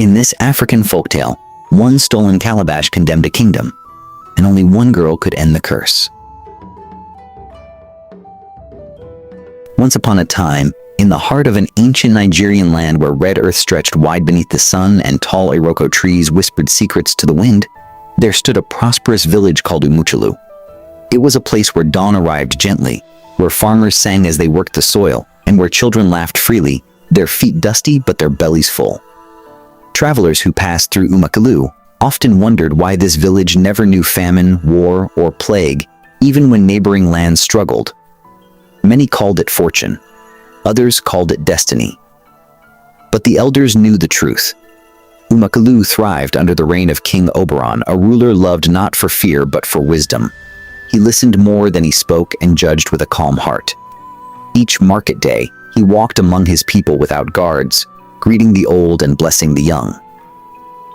In this African folktale, one stolen calabash condemned a kingdom, and only one girl could end the curse. Once upon a time, in the heart of an ancient Nigerian land where red earth stretched wide beneath the sun and tall iroko trees whispered secrets to the wind, there stood a prosperous village called Umuchelu. It was a place where dawn arrived gently, where farmers sang as they worked the soil, and where children laughed freely, their feet dusty but their bellies full. Travelers who passed through Umuchelu often wondered why this village never knew famine, war, or plague, even when neighboring lands struggled. Many called it fortune. Others called it destiny. But the elders knew the truth. Umuchelu thrived under the reign of King Oberon, a ruler loved not for fear but for wisdom. He listened more than he spoke and judged with a calm heart. Each market day, he walked among his people without guards, greeting the old and blessing the young.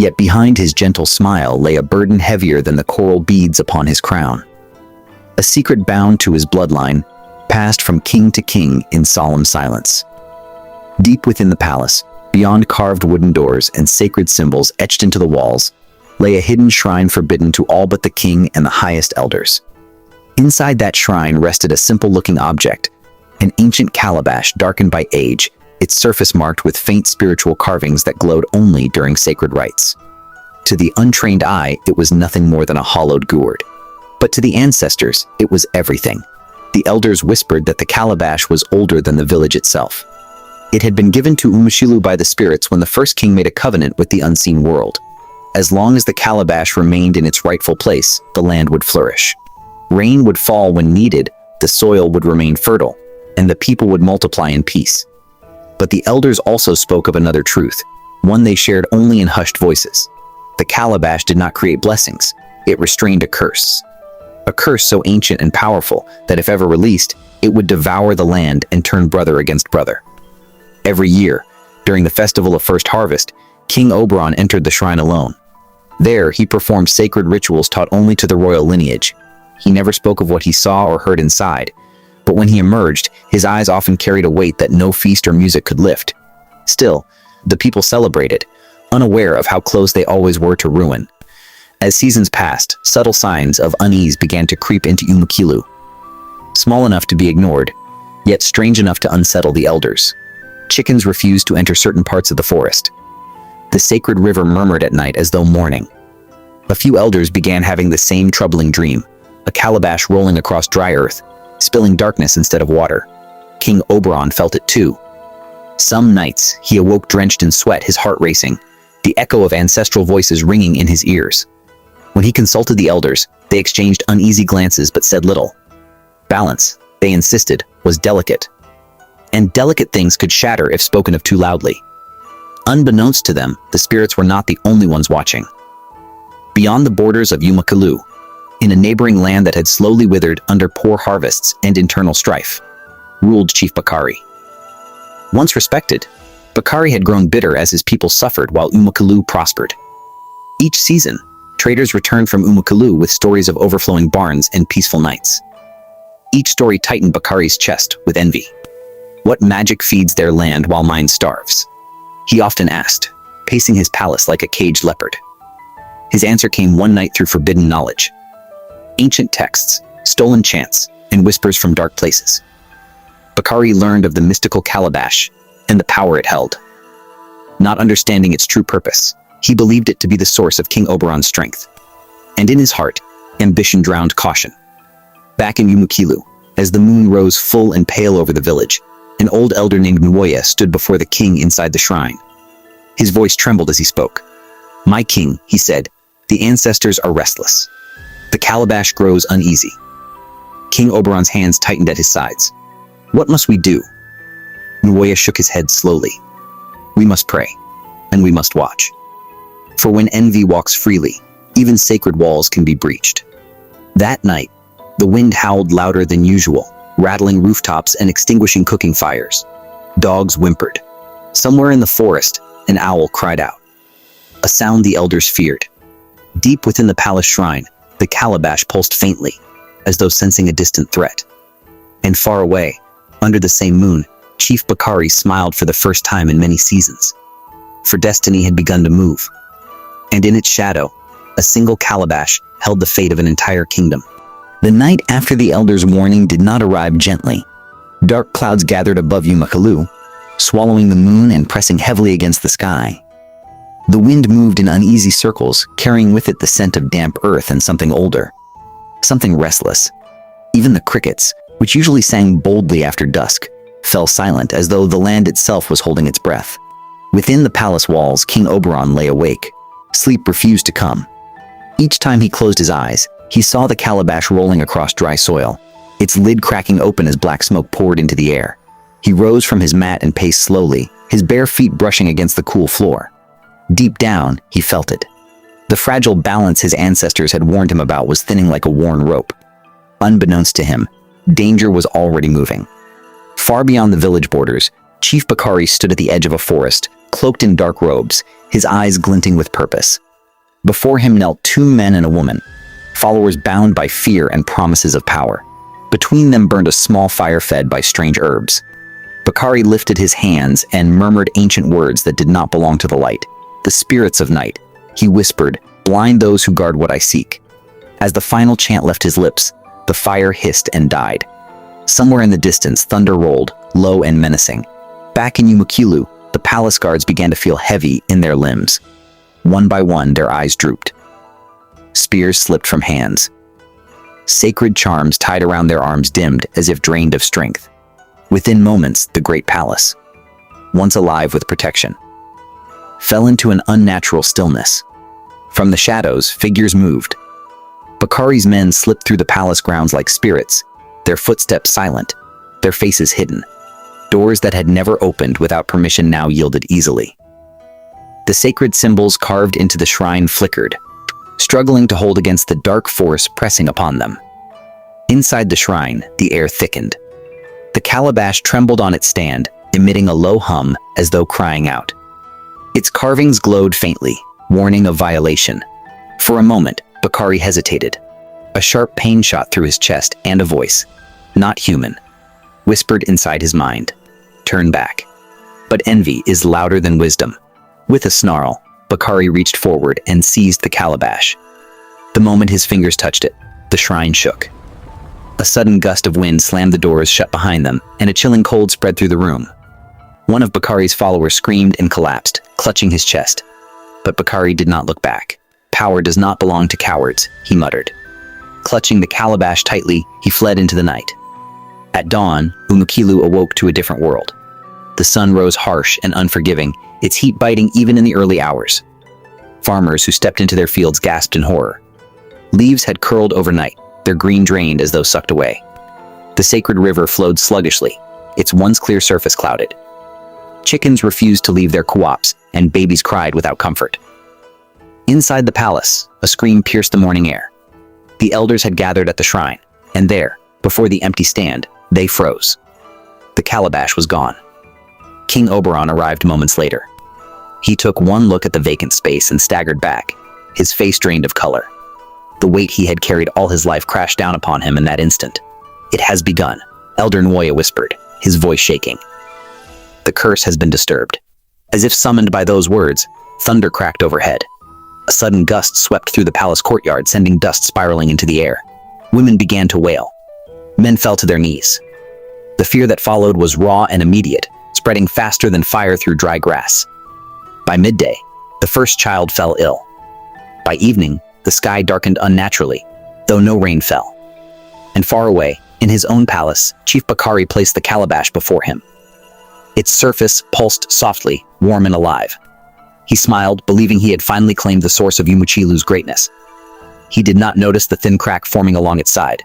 Yet behind his gentle smile lay a burden heavier than the coral beads upon his crown. A secret bound to his bloodline, passed from king to king in solemn silence. Deep within the palace, beyond carved wooden doors and sacred symbols etched into the walls, lay a hidden shrine forbidden to all but the king and the highest elders. Inside that shrine rested a simple-looking object, an ancient calabash darkened by age, its surface marked with faint spiritual carvings that glowed only during sacred rites. To the untrained eye, it was nothing more than a hollowed gourd. But to the ancestors, it was everything. The elders whispered that the calabash was older than the village itself. It had been given to Umuchelu by the spirits when the first king made a covenant with the unseen world. As long as the calabash remained in its rightful place, the land would flourish. Rain would fall when needed, the soil would remain fertile, and the people would multiply in peace. But the elders also spoke of another truth, one they shared only in hushed voices. The calabash did not create blessings, it restrained a curse. A curse so ancient and powerful that if ever released, it would devour the land and turn brother against brother. Every year, during the festival of first harvest, King Oberon entered the shrine alone. There, he performed sacred rituals taught only to the royal lineage. He never spoke of what he saw or heard inside, but when he emerged, his eyes often carried a weight that no feast or music could lift. Still, the people celebrated, unaware of how close they always were to ruin. As seasons passed, subtle signs of unease began to creep into Umuchelu. Small enough to be ignored, yet strange enough to unsettle the elders. Chickens refused to enter certain parts of the forest. The sacred river murmured at night as though mourning. A few elders began having the same troubling dream, a calabash rolling across dry earth, spilling darkness instead of water. King Oberon felt it too. Some nights, he awoke drenched in sweat, his heart racing, the echo of ancestral voices ringing in his ears. When he consulted the elders, they exchanged uneasy glances but said little. Balance, they insisted, was delicate. And delicate things could shatter if spoken of too loudly. Unbeknownst to them, the spirits were not the only ones watching. Beyond the borders of Umuchelu, in a neighboring land that had slowly withered under poor harvests and internal strife, ruled Chief Bakari. Once respected, Bakari had grown bitter as his people suffered while Umuchelu prospered. Each season, traders returned from Umuchelu with stories of overflowing barns and peaceful nights. Each story tightened Bakari's chest with envy. What magic feeds their land while mine starves? He often asked, pacing his palace like a caged leopard. His answer came one night through forbidden knowledge. Ancient texts, stolen chants, and whispers from dark places. Bakari learned of the mystical calabash and the power it held. Not understanding its true purpose, he believed it to be the source of King Oberon's strength. And in his heart, ambition drowned caution. Back in Umuchelu, as the moon rose full and pale over the village, an old elder named Nwoye stood before the king inside the shrine. His voice trembled as he spoke. "My king," he said, "the ancestors are restless. The calabash grows uneasy." King Oberon's hands tightened at his sides. "What must we do?" Nwoye shook his head slowly. "We must pray, and we must watch. For when envy walks freely, even sacred walls can be breached." That night, the wind howled louder than usual, rattling rooftops and extinguishing cooking fires. Dogs whimpered. Somewhere in the forest, an owl cried out. A sound the elders feared. Deep within the palace shrine, the calabash pulsed faintly, as though sensing a distant threat. And far away, under the same moon, Chief Bakari smiled for the first time in many seasons. for destiny had begun to move. And in its shadow, a single calabash held the fate of an entire kingdom. The night after the elder's warning did not arrive gently. Dark clouds gathered above Umuchelu, swallowing the moon and pressing heavily against the sky. The wind moved in uneasy circles, carrying with it the scent of damp earth and something older. Something restless. Even the crickets, which usually sang boldly after dusk, fell silent as though the land itself was holding its breath. Within the palace walls, King Oberon lay awake. Sleep refused to come. Each time he closed his eyes, he saw the calabash rolling across dry soil, its lid cracking open as black smoke poured into the air. He rose from his mat and paced slowly, his bare feet brushing against the cool floor. Deep down, he felt it. The fragile balance his ancestors had warned him about was thinning like a worn rope. Unbeknownst to him, danger was already moving. Far beyond the village borders, Chief Bakari stood at the edge of a forest, cloaked in dark robes, his eyes glinting with purpose. Before him knelt two men and a woman, followers bound by fear and promises of power. Between them burned a small fire fed by strange herbs. Bakari lifted his hands and murmured ancient words that did not belong to the light. The spirits of night, he whispered, blind those who guard what I seek. As the final chant left his lips, the fire hissed and died. Somewhere in the distance, thunder rolled, low and menacing. Back in Umuchelu, the palace guards began to feel heavy in their limbs. One by one, their eyes drooped. Spears slipped from hands. Sacred charms tied around their arms dimmed as if drained of strength. Within moments, the great palace, once alive with protection, fell into an unnatural stillness. From the shadows, figures moved. Bakari's men slipped through the palace grounds like spirits, their footsteps silent, their faces hidden. Doors that had never opened without permission now yielded easily. The sacred symbols carved into the shrine flickered, struggling to hold against the dark force pressing upon them. Inside the shrine, the air thickened. The calabash trembled on its stand, emitting a low hum as though crying out. Its carvings glowed faintly, warning of violation. For a moment, Bakari hesitated. A sharp pain shot through his chest and a voice, not human, whispered inside his mind, "Turn back." But envy is louder than wisdom. With a snarl, Bakari reached forward and seized the calabash. The moment his fingers touched it, the shrine shook. A sudden gust of wind slammed the doors shut behind them, and a chilling cold spread through the room. One of Bakari's followers screamed and collapsed, clutching his chest. But Bakari did not look back. "Power does not belong to cowards," he muttered. Clutching the calabash tightly, he fled into the night. At dawn, Umuchelu awoke to a different world. The sun rose harsh and unforgiving, its heat biting even in the early hours. Farmers who stepped into their fields gasped in horror. Leaves had curled overnight, their green drained as though sucked away. The sacred river flowed sluggishly, its once clear surface clouded. Chickens refused to leave their co-ops, and babies cried without comfort. Inside the palace, a scream pierced the morning air. The elders had gathered at the shrine, and there, before the empty stand, they froze. The calabash was gone. King Oberon arrived moments later. He took one look at the vacant space and staggered back, his face drained of color. The weight he had carried all his life crashed down upon him in that instant. "It has begun," Elder Nwoya whispered, his voice shaking. "The curse has been disturbed." As if summoned by those words, thunder cracked overhead. A sudden gust swept through the palace courtyard, sending dust spiraling into the air. Women began to wail. Men fell to their knees. The fear that followed was raw and immediate, spreading faster than fire through dry grass. By midday, the first child fell ill. By evening, the sky darkened unnaturally, though no rain fell. And far away, in his own palace, Chief Bakari placed the calabash before him. Its surface pulsed softly, warm and alive. He smiled, believing he had finally claimed the source of Umuchelu's greatness. He did not notice the thin crack forming along its side.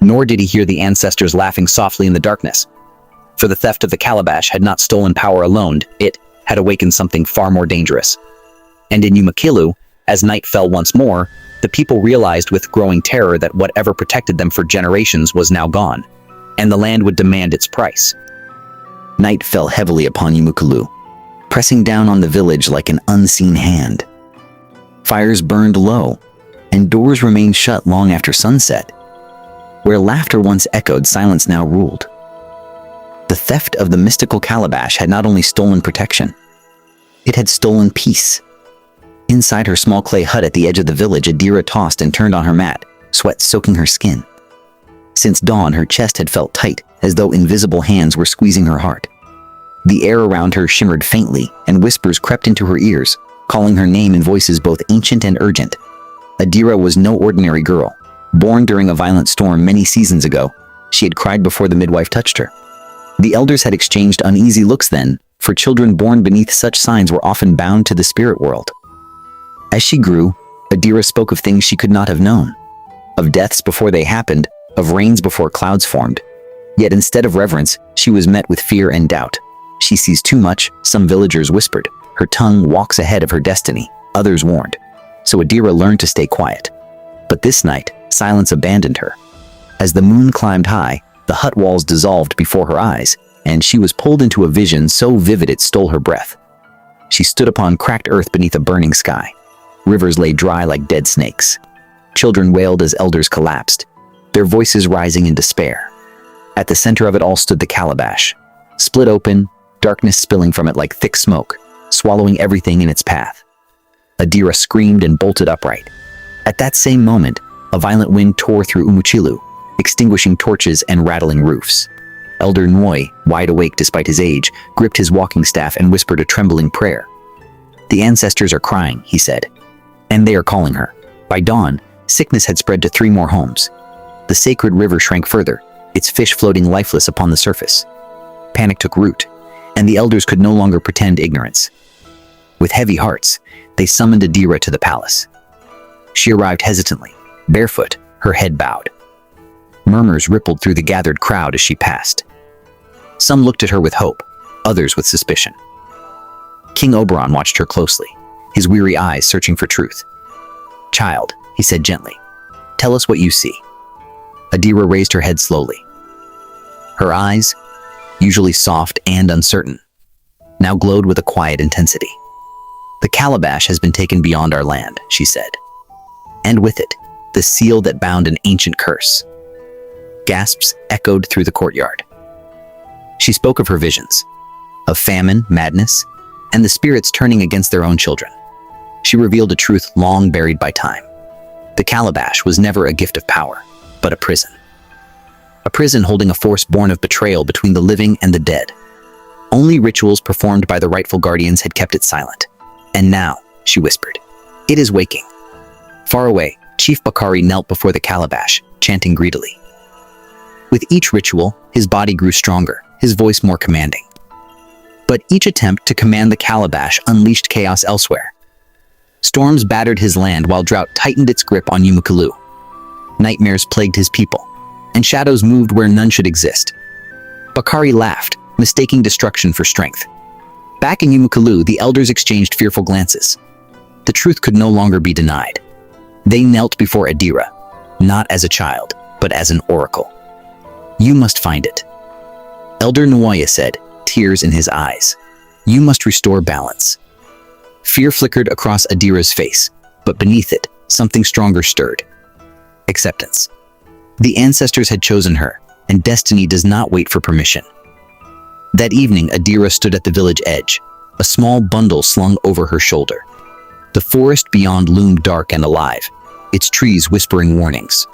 Nor did he hear the ancestors laughing softly in the darkness. For the theft of the calabash had not stolen power alone, it had awakened something far more dangerous. And in Umuchelu, as night fell once more, the people realized with growing terror that whatever protected them for generations was now gone, and the land would demand its price. Night fell heavily upon Umuchelu, pressing down on the village like an unseen hand. Fires burned low, and doors remained shut long after sunset. Where laughter once echoed, silence now ruled. The theft of the mystical calabash had not only stolen protection, It had stolen peace. Inside her small clay hut at the edge of the village, Adira tossed and turned on her mat, sweat soaking her skin. Since dawn, her chest had felt tight, as though invisible hands were squeezing her heart. The air around her shimmered faintly, and whispers crept into her ears, calling her name in voices both ancient and urgent. Adira was no ordinary girl. Born during a violent storm many seasons ago, she had cried before the midwife touched her. The elders had exchanged uneasy looks then, for children born beneath such signs were often bound to the spirit world. As she grew, Adira spoke of things she could not have known, of deaths before they happened, of rains before clouds formed. Yet instead of reverence, she was met with fear and doubt. She sees too much, some villagers whispered. Her tongue walks ahead of her destiny, others warned. So Adira learned to stay quiet. But this night, silence abandoned her. As the moon climbed high, the hut walls dissolved before her eyes, and she was pulled into a vision so vivid it stole her breath. She stood upon cracked earth beneath a burning sky. Rivers lay dry like dead snakes. Children wailed as elders collapsed, their voices rising in despair. At the center of it all stood the calabash, split open, darkness spilling from it like thick smoke, swallowing everything in its path. Adira screamed and bolted upright. At that same moment, a violent wind tore through Umuchelu, extinguishing torches and rattling roofs. Elder Noi, wide awake despite his age, gripped his walking staff and whispered a trembling prayer. "The ancestors are crying," he said, "and they are calling her." By dawn, sickness had spread to 3 more homes. The sacred river shrank further, its fish floating lifeless upon the surface. Panic took root, and the elders could no longer pretend ignorance. With heavy hearts, they summoned Adira to the palace. She arrived hesitantly, barefoot, her head bowed. Murmurs rippled through the gathered crowd as she passed. Some looked at her with hope, others with suspicion. King Oberon watched her closely, his weary eyes searching for truth. "Child," he said gently, "tell us what you see." Adira raised her head slowly. Her eyes, usually soft and uncertain, now glowed with a quiet intensity. "The calabash has been taken beyond our land," she said. "And with it, the seal that bound an ancient curse." Gasps echoed through the courtyard. She spoke of her visions, of famine, madness, and the spirits turning against their own children. She revealed a truth long buried by time. The calabash was never a gift of power, but a prison. A prison holding a force born of betrayal between the living and the dead. Only rituals performed by the rightful guardians had kept it silent. "And now," she whispered, "it is waking." Far away, Chief Bakari knelt before the calabash, chanting greedily. With each ritual, his body grew stronger, his voice more commanding. But each attempt to command the calabash unleashed chaos elsewhere. Storms battered his land while drought tightened its grip on Umuchelu. Nightmares plagued his people, and shadows moved where none should exist. Bakari laughed, mistaking destruction for strength. Back in Umuchelu, the elders exchanged fearful glances. The truth could no longer be denied. They knelt before Adira, not as a child, but as an oracle. "You must find it," Elder Nuoya said, tears in his eyes. "You must restore balance." Fear flickered across Adira's face, but beneath it, something stronger stirred. Acceptance. The ancestors had chosen her, and destiny does not wait for permission. That evening, Adira stood at the village edge, a small bundle slung over her shoulder. The forest beyond loomed dark and alive, its trees whispering warnings.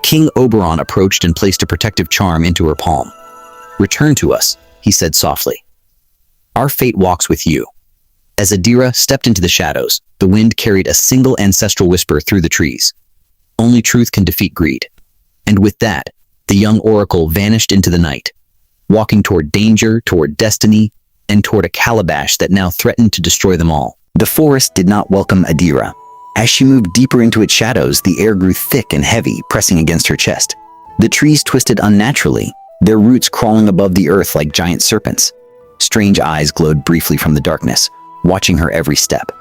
King Oberon approached and placed a protective charm into her palm. "Return to us," he said softly. "Our fate walks with you." As Adira stepped into the shadows, the wind carried a single ancestral whisper through the trees. "Only truth can defeat greed." And with that, the young oracle vanished into the night, walking toward danger, toward destiny, and toward a calabash that now threatened to destroy them all. The forest did not welcome Adira. As she moved deeper into its shadows, the air grew thick and heavy, pressing against her chest. The trees twisted unnaturally, their roots crawling above the earth like giant serpents. Strange eyes glowed briefly from the darkness, watching her every step.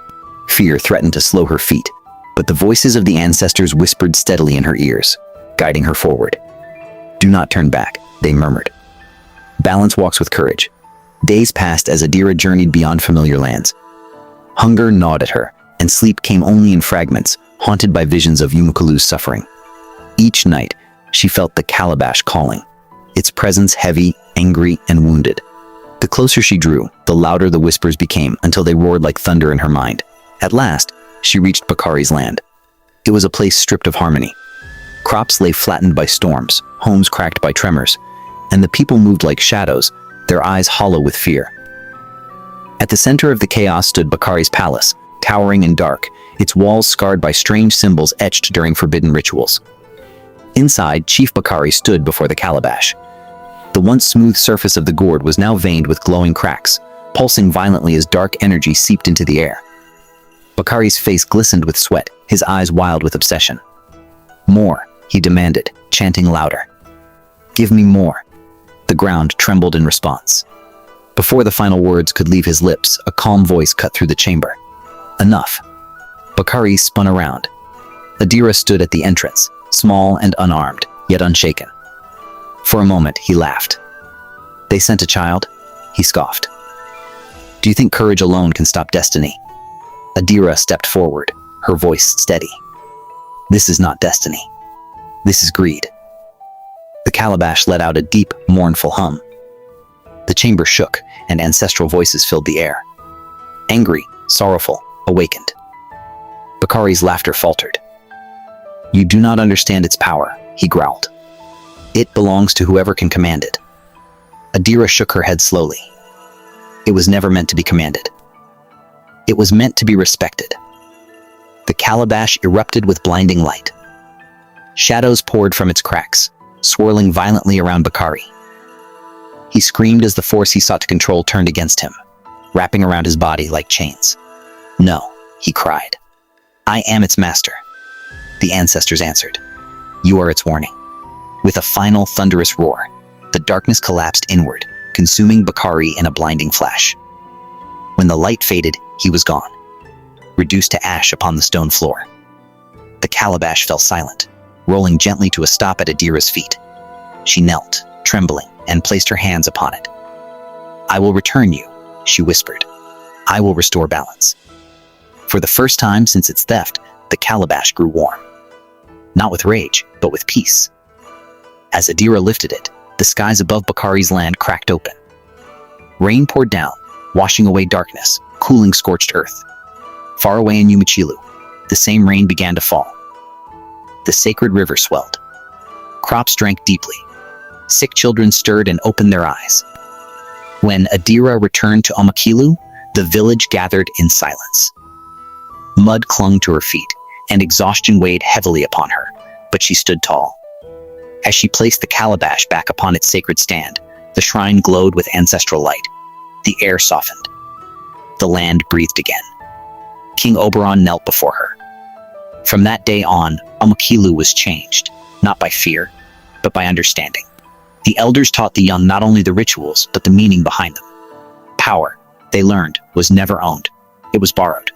Fear threatened to slow her feet, but the voices of the ancestors whispered steadily in her ears, guiding her forward. "Do not turn back," they murmured. "Balance walks with courage." Days passed as Adira journeyed beyond familiar lands. Hunger gnawed at her, and sleep came only in fragments, haunted by visions of Umuchelu's suffering. Each night, she felt the calabash calling, its presence heavy, angry, and wounded. The closer she drew, the louder the whispers became until they roared like thunder in her mind. At last, she reached Bakari's land. It was a place stripped of harmony. Crops lay flattened by storms, homes cracked by tremors, and the people moved like shadows, their eyes hollow with fear. At the center of the chaos stood Bakari's palace, towering and dark, its walls scarred by strange symbols etched during forbidden rituals. Inside, Chief Bakari stood before the Calabash. The once smooth surface of the gourd was now veined with glowing cracks, pulsing violently as dark energy seeped into the air. Bakari's face glistened with sweat, his eyes wild with obsession. "More," he demanded, chanting louder. "Give me more." The ground trembled in response. Before the final words could leave his lips, a calm voice cut through the chamber. "Enough." Bakari spun around. Adira stood at the entrance, small and unarmed, yet unshaken. For a moment, he laughed. "They sent a child?" he scoffed. "Do you think courage alone can stop destiny?" Adira stepped forward, her voice steady. "This is not destiny. This is greed." The Calabash let out a deep, mournful hum. The chamber shook, and ancestral voices filled the air. Angry, sorrowful, awakened. Bakari's laughter faltered. "You do not understand its power," he growled. "It belongs to whoever can command it." Adira shook her head slowly. "It was never meant to be commanded. It was meant to be respected." The Calabash erupted with blinding light. Shadows poured from its cracks, swirling violently around Bakari. He screamed as the force he sought to control turned against him, wrapping around his body like chains. "No," he cried. "I am its master." The ancestors answered. "You are its warning." With a final thunderous roar, the darkness collapsed inward, consuming Bakari in a blinding flash. When the light faded, he was gone, reduced to ash upon the stone floor. The Calabash fell silent, rolling gently to a stop at Adira's feet. She knelt, trembling, and placed her hands upon it. "I will return you," she whispered. "I will restore balance." For the first time since its theft, the Calabash grew warm. Not with rage, but with peace. As Adira lifted it, the skies above Bakari's land cracked open. Rain poured down, washing away darkness, cooling scorched earth. Far away in Umuchelu, the same rain began to fall. The sacred river swelled. Crops drank deeply. Sick children stirred and opened their eyes. When Adira returned to Umuchelu, the village gathered in silence. Mud clung to her feet, and exhaustion weighed heavily upon her, but she stood tall. As she placed the Calabash back upon its sacred stand, the shrine glowed with ancestral light. The air softened. The land breathed again. King Oberon knelt before her. From that day on, Umuchelu was changed, not by fear, but by understanding. The elders taught the young not only the rituals, but the meaning behind them. Power, they learned, was never owned. It was borrowed,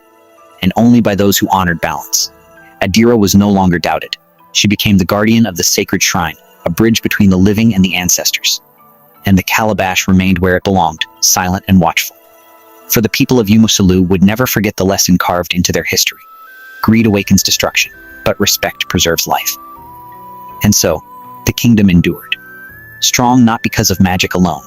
and only by those who honored balance. Adira was no longer doubted. She became the guardian of the sacred shrine, a bridge between the living and the ancestors. And the Calabash remained where it belonged, silent and watchful. For the people of Umuchelu would never forget the lesson carved into their history. Greed awakens destruction, but respect preserves life. And so, the kingdom endured. Strong not because of magic alone,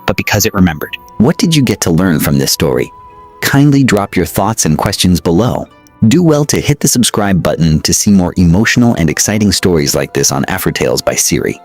but because it remembered. What did you get to learn from this story? Kindly drop your thoughts and questions below. Do well to hit the subscribe button to see more emotional and exciting stories like this on Folktales by Siri.